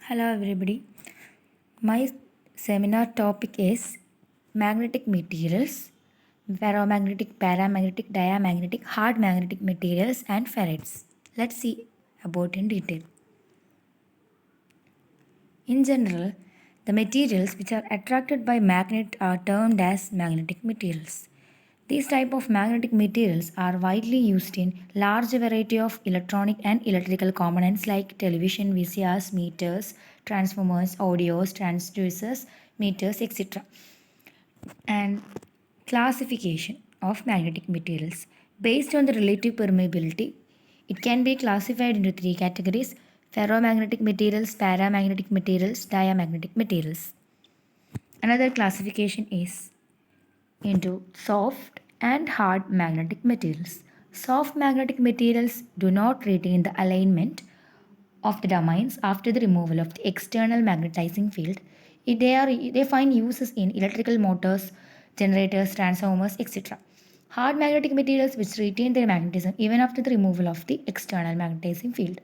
Hello everybody. My seminar topic is magnetic materials, ferromagnetic, paramagnetic, diamagnetic, hard magnetic materials and ferrites. Let's see about in detail. In general, the materials which are attracted by magnet are termed as magnetic materials. These type of magnetic materials are widely used in large variety of electronic and electrical components like television, VCRs, meters, transformers, audios, transducers, meters, etc. And classification of magnetic materials. Based on the relative permeability, it can be classified into three categories: ferromagnetic materials, paramagnetic materials, diamagnetic materials. Another classification is into soft and hard magnetic materials. Soft magnetic materials do not retain the alignment of the domains after the removal of the external magnetizing field. They find uses in electrical motors, generators, transformers, etc. Hard magnetic materials which retain their magnetism even after the removal of the external magnetizing field.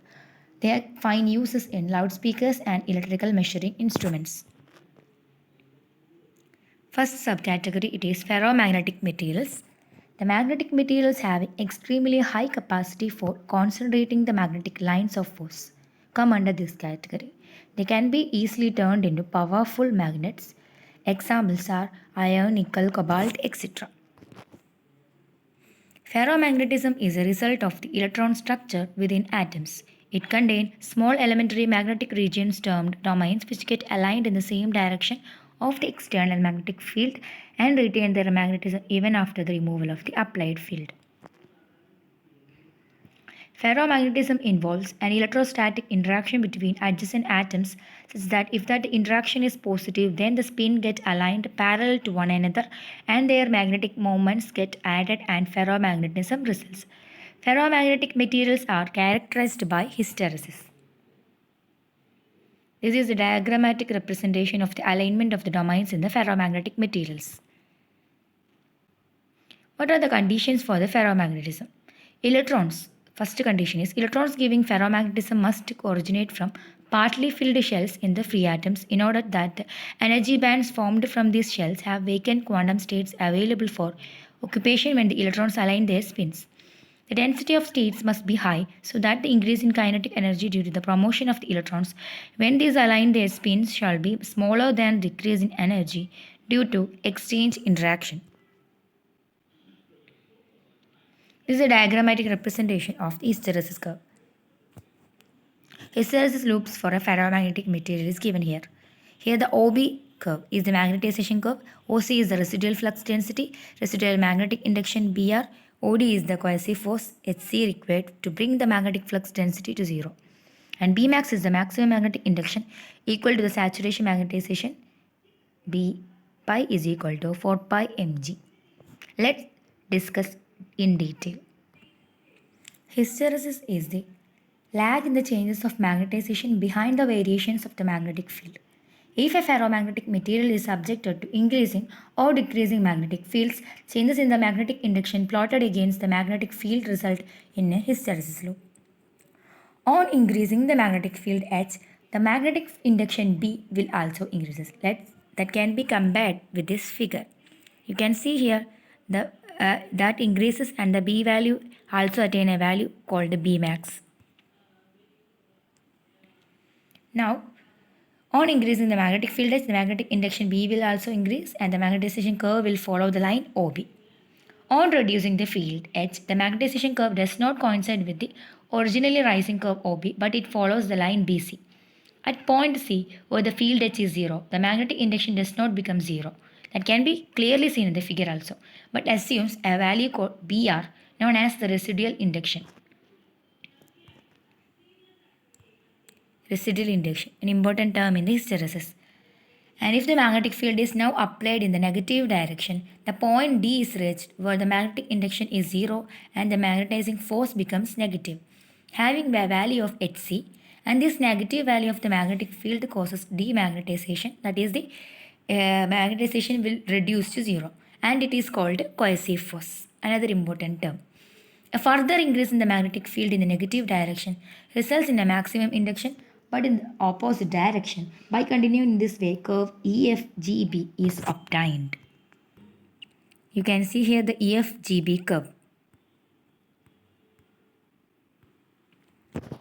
They find uses in loudspeakers and electrical measuring instruments. First subcategory it is ferromagnetic materials. The magnetic materials have extremely high capacity for concentrating the magnetic lines of force come under this category. They can be easily turned into powerful magnets. Examples are iron, nickel, cobalt, etc. Ferromagnetism is a result of the electron structure within atoms. It contains small elementary magnetic regions termed domains which get aligned in the same direction of the external magnetic field and retain their magnetism even after the removal of the applied field. Ferromagnetism involves an electrostatic interaction between adjacent atoms such that if that interaction is positive, then the spin get aligned parallel to one another and their magnetic moments get added and ferromagnetism results. Ferromagnetic materials are characterized by hysteresis. This is a diagrammatic representation of the alignment of the domains in the ferromagnetic materials. What are the conditions for the ferromagnetism? Electrons. First condition is electrons giving ferromagnetism must originate from partly filled shells in the free atoms in order that the energy bands formed from these shells have vacant quantum states available for occupation when the electrons align their spins. The density of states must be high so that the increase in kinetic energy due to the promotion of the electrons when these align their spins shall be smaller than decrease in energy due to exchange interaction. This is a diagrammatic representation of the hysteresis curve. Hysteresis loops for a ferromagnetic material is given here. Here the OB curve is the magnetization curve, OC is the residual flux density, residual magnetic induction BR, OD is the coercive force HC required to bring the magnetic flux density to 0. And Bmax is the maximum magnetic induction equal to the saturation magnetization B pi is equal to 4 pi mg. Let's discuss in detail. Hysteresis is the lag in the changes of magnetization behind the variations of the magnetic field. If a ferromagnetic material is subjected to increasing or decreasing magnetic fields, changes in the magnetic induction plotted against the magnetic field result in a hysteresis loop. On increasing the magnetic field H, the magnetic induction B will also increase. That can be compared with this figure. You can see here that increases and the B value also attain a value called B max. Now, on increasing the magnetic field H, the magnetic induction B will also increase and the magnetization curve will follow the line OB. On reducing the field H, the magnetization curve does not coincide with the originally rising curve OB, but it follows the line BC. At point C, where the field H is 0, the magnetic induction does not become 0. That can be clearly seen in the figure also, but assumes a value called BR, known as the residual induction. Residual induction, an important term in the hysteresis. And if the magnetic field is now applied in the negative direction, the point D is reached where the magnetic induction is 0 and the magnetizing force becomes negative, having a value of Hc, and this negative value of the magnetic field causes demagnetization, that is the magnetization will reduce to 0 and it is called coercive force, another important term. A further increase in the magnetic field in the negative direction results in a maximum induction but in the opposite direction. By continuing in this way, curve EFGB is obtained. You can see here the EFGB curve.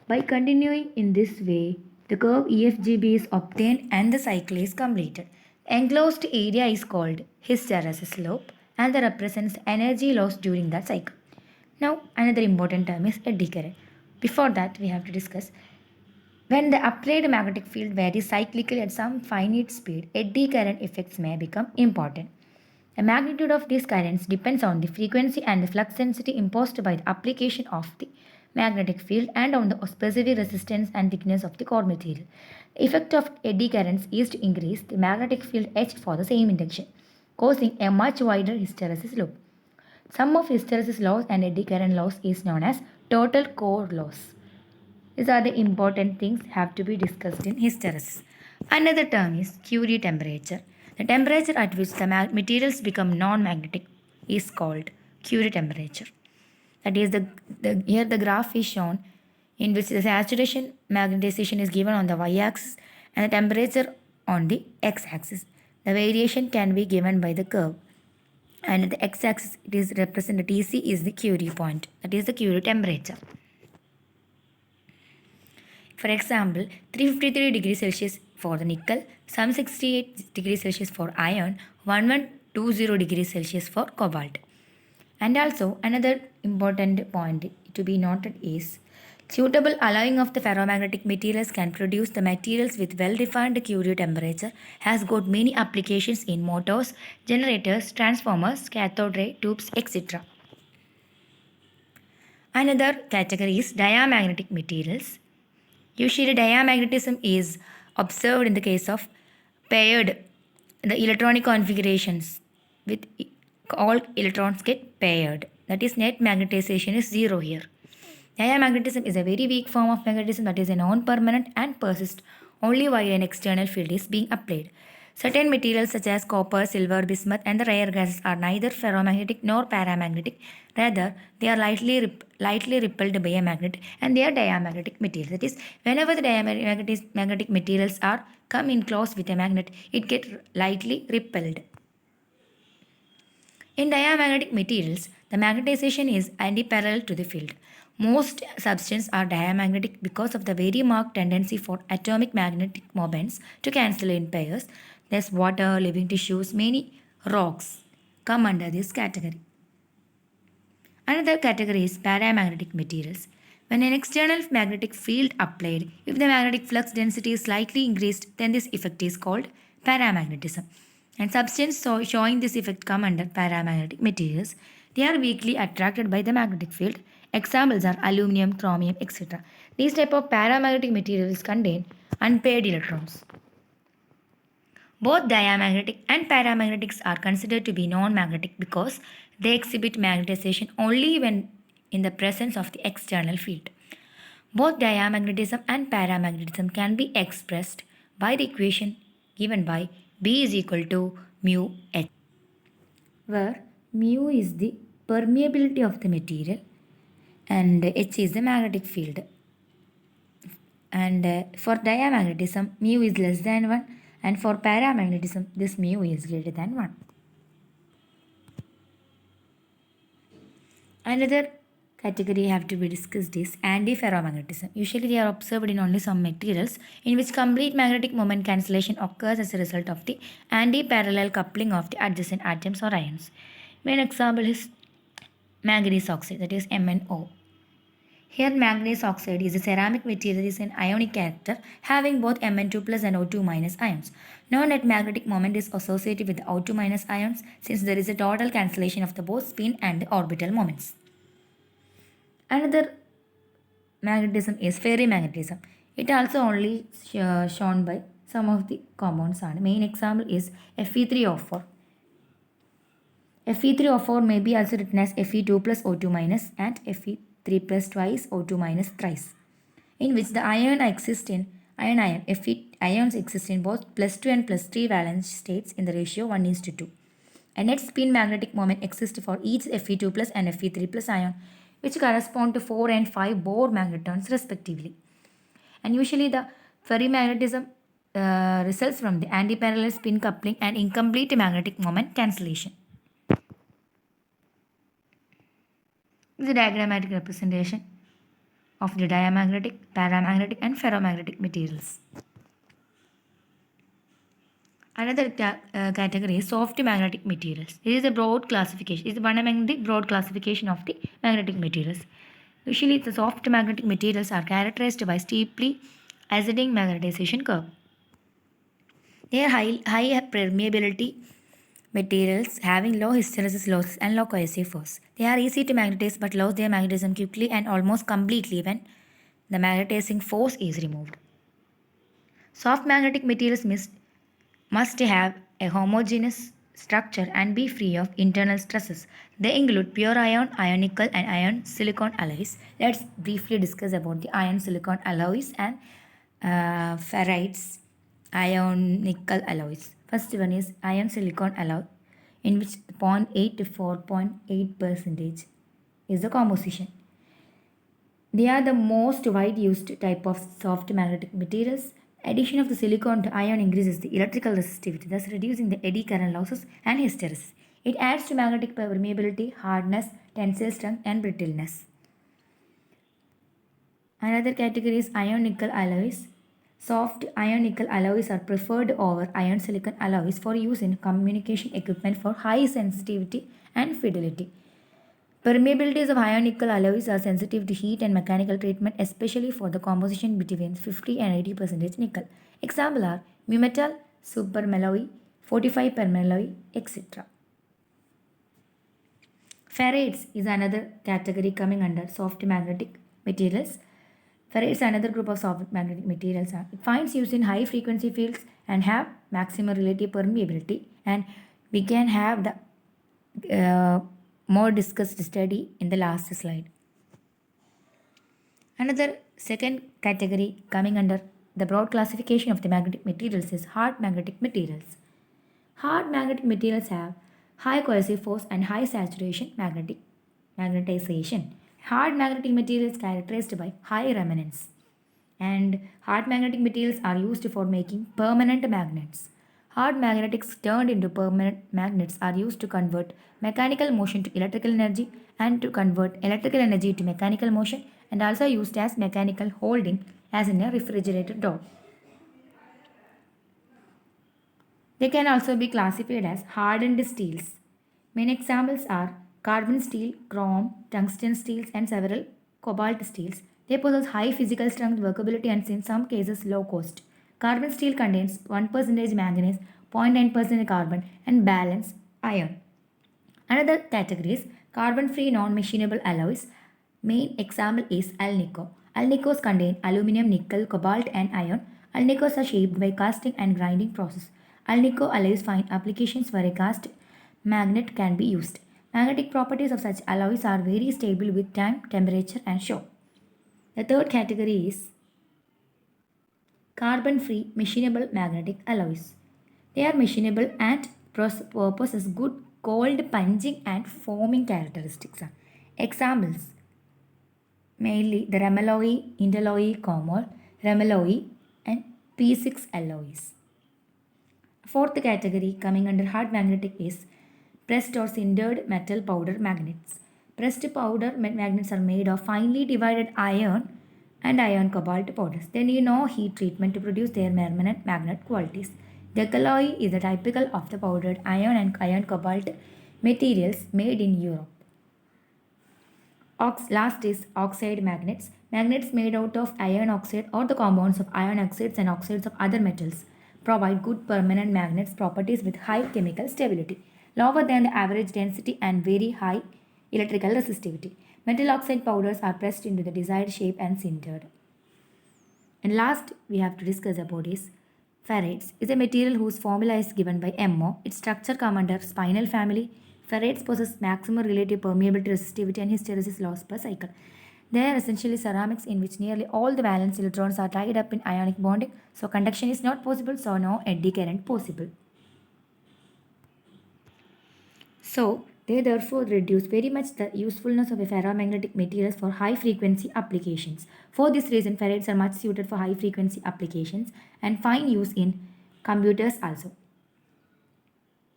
By continuing in this way, the curve EFGB is obtained and the cycle is completed. Enclosed area is called hysteresis slope and that represents energy loss during that cycle. Now, another important term is eddy current. Before that, we have to discuss when the applied magnetic field varies cyclically at some finite speed, eddy current effects may become important. The magnitude of these currents depends on the frequency and the flux density imposed by the application of the magnetic field and on the specific resistance and thickness of the core material. The effect of eddy currents is to increase the magnetic field H for the same induction, causing a much wider hysteresis loop. Sum of hysteresis loss and eddy current loss is known as total core loss. These are the important things have to be discussed in hysteresis. Another term is Curie temperature. The temperature at which the materials become non-magnetic is called Curie temperature. That is here the graph is shown in which the saturation magnetization is given on the y-axis and the temperature on the x-axis. The variation can be given by the curve. And at the x-axis it is represented Tc is the Curie point. That is the Curie temperature. For example, 353 degrees Celsius for the nickel, some 68 degrees Celsius for iron, 1120 degrees Celsius for cobalt. And also another important point to be noted is suitable alloying of the ferromagnetic materials can produce the materials with well-defined Curie temperature has got many applications in motors, generators, transformers, cathode ray tubes, etc. Another category is diamagnetic materials. Usually diamagnetism is observed in the case of paired the electronic configurations with all electrons get paired. That is net magnetization is 0 here. Diamagnetism is a very weak form of magnetism that is a non-permanent and persists only while an external field is being applied. Certain materials such as copper, silver, bismuth and the rare gases are neither ferromagnetic nor paramagnetic. Rather, they are lightly repelled by a magnet and they are diamagnetic materials. That is, whenever the magnetic materials are come in close with a magnet, it gets lightly repelled. In diamagnetic materials, the magnetization is antiparallel to the field. Most substances are diamagnetic because of the very marked tendency for atomic magnetic moments to cancel in pairs. Thus, water, living tissues, many rocks come under this category. Another category is paramagnetic materials. When an external magnetic field applied, if the magnetic flux density is slightly increased, then this effect is called paramagnetism. And substances showing this effect come under paramagnetic materials. They are weakly attracted by the magnetic field. Examples are aluminum, chromium, etc. These type of paramagnetic materials contain unpaired electrons. Both diamagnetic and paramagnetics are considered to be non-magnetic because they exhibit magnetization only when in the presence of the external field. Both diamagnetism and paramagnetism can be expressed by the equation given by B is equal to mu H, where mu is the permeability of the material and H is the magnetic field. And for diamagnetism, mu is less than 1 and for paramagnetism, this mu is greater than 1. Another category have to be discussed is antiferromagnetism. Usually they are observed in only some materials in which complete magnetic moment cancellation occurs as a result of the anti-parallel coupling of the adjacent atoms or ions. Main example is manganese oxide, that is MnO. Here manganese oxide is a ceramic material that is an ionic character having both Mn2 plus and O2 minus ions. No net magnetic moment is associated with the O2 minus ions since there is a total cancellation of the both spin and the orbital moments. Another magnetism is ferrimagnetism. It also only shown by some of the compounds. Main example is Fe3O4. Fe3O4 may be also written as Fe2 plus O2 minus and Fe3 plus twice O2 minus thrice, in which the ions exist in both plus 2 and plus 3 valence states in the ratio 1:2. A net spin magnetic moment exists for each Fe2 plus and Fe3 plus ion, which correspond to 4 and 5 Bohr magnetrons respectively. And usually the Ferrimagnetism results from the antiparallel spin coupling and incomplete magnetic moment cancellation. This is a diagrammatic representation of the diamagnetic, paramagnetic, and ferromagnetic materials. Another category is soft magnetic materials. It is a broad classification. It is one among the broad classification of the magnetic materials. Usually, the soft magnetic materials are characterized by steeply ascending magnetization curve. They are high permeability materials having low hysteresis losses and low cohesive force. They are easy to magnetize but lose their magnetism quickly and almost completely when the magnetizing force is removed. Soft magnetic materials must have a homogeneous structure and be free of internal stresses. They include pure ion, iron nickel, and iron silicon alloys. Let's briefly discuss about the iron silicon alloys and ferrites iron nickel alloys. First one is iron silicon alloy, in which 0.8 to 4.8 percentage is the composition. They are the most wide used type of soft magnetic materials. Addition of the silicon to iron increases the electrical resistivity, thus reducing the eddy current losses and hysteresis. It adds to magnetic permeability, hardness, tensile strength, and brittleness. Another category is iron nickel alloys. Soft iron nickel alloys are preferred over iron silicon alloys for use in communication equipment for high sensitivity and fidelity. Permeabilities of iron nickel alloys are sensitive to heat and mechanical treatment, especially for the composition between 50 and 80% nickel. Examples are mumetal, supermalloy, 45 permalloy, etc. Ferrites is another category coming under soft magnetic materials. Ferrites is another group of soft magnetic materials. It finds use in high frequency fields and have maximum relative permeability, and we can have the more discussed study in the last slide. Another second category coming under the broad classification of the magnetic materials is hard magnetic materials. Hard magnetic materials have high cohesive force and high saturation magnetization. Hard magnetic materials characterized by high remanence. And hard magnetic materials are used for making permanent magnets. Hard magnetics turned into permanent magnets are used to convert mechanical motion to electrical energy and to convert electrical energy to mechanical motion, and also used as mechanical holding as in a refrigerator door. They can also be classified as hardened steels. Main examples are carbon steel, chrome, tungsten steels, and several cobalt steels. They possess high physical strength, workability, and in some cases low cost. Carbon steel contains 1% manganese, 0.9% carbon, and balance iron. Another category is carbon-free non-machinable alloys. Main example is alnico. Alnicos contain aluminum, nickel, cobalt, and iron. Alnicos are shaped by casting and grinding process. Alnico alloys find applications where a cast magnet can be used. Magnetic properties of such alloys are very stable with time, temperature, and show. The third category is carbon-free machinable magnetic alloys. They are machinable and possess good cold punching and forming characteristics. Examples mainly the Ramalloy, Indalloy, Comol, Ramalloy, and P6 alloys. Fourth category coming under hard magnetic is pressed or sintered metal powder magnets. Pressed powder magnets are made of finely divided iron and iron cobalt powders. They need no heat treatment to produce their permanent magnet qualities. Decalloy is the typical of the powdered iron and iron cobalt materials made in Europe. Last is oxide magnets. Magnets made out of iron oxide or the compounds of iron oxides and oxides of other metals provide good permanent magnets properties with high chemical stability, lower than the average density and very high electrical resistivity. Metal oxide powders are pressed into the desired shape and sintered. And last we have to discuss about is ferrites is a material whose formula is given by MO. Its structure comes under spinel family. Ferrites possess maximum relative permeability, resistivity, and hysteresis loss per cycle. They are essentially ceramics in which nearly all the valence electrons are tied up in ionic bonding, so conduction is not possible, so no eddy current possible. So, They therefore reduce very much the usefulness of a ferromagnetic materials for high frequency applications. For this reason, ferrites are much suited for high frequency applications and fine use in computers also.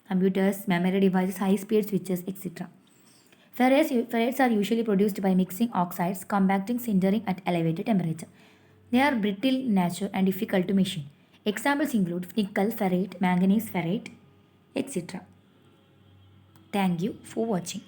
Computers, memory devices, high speed switches, etc. Ferrites are usually produced by mixing oxides, compacting, sintering at elevated temperature. They are brittle in nature and difficult to machine. Examples include nickel ferrite, manganese ferrite, etc. Thank you for watching.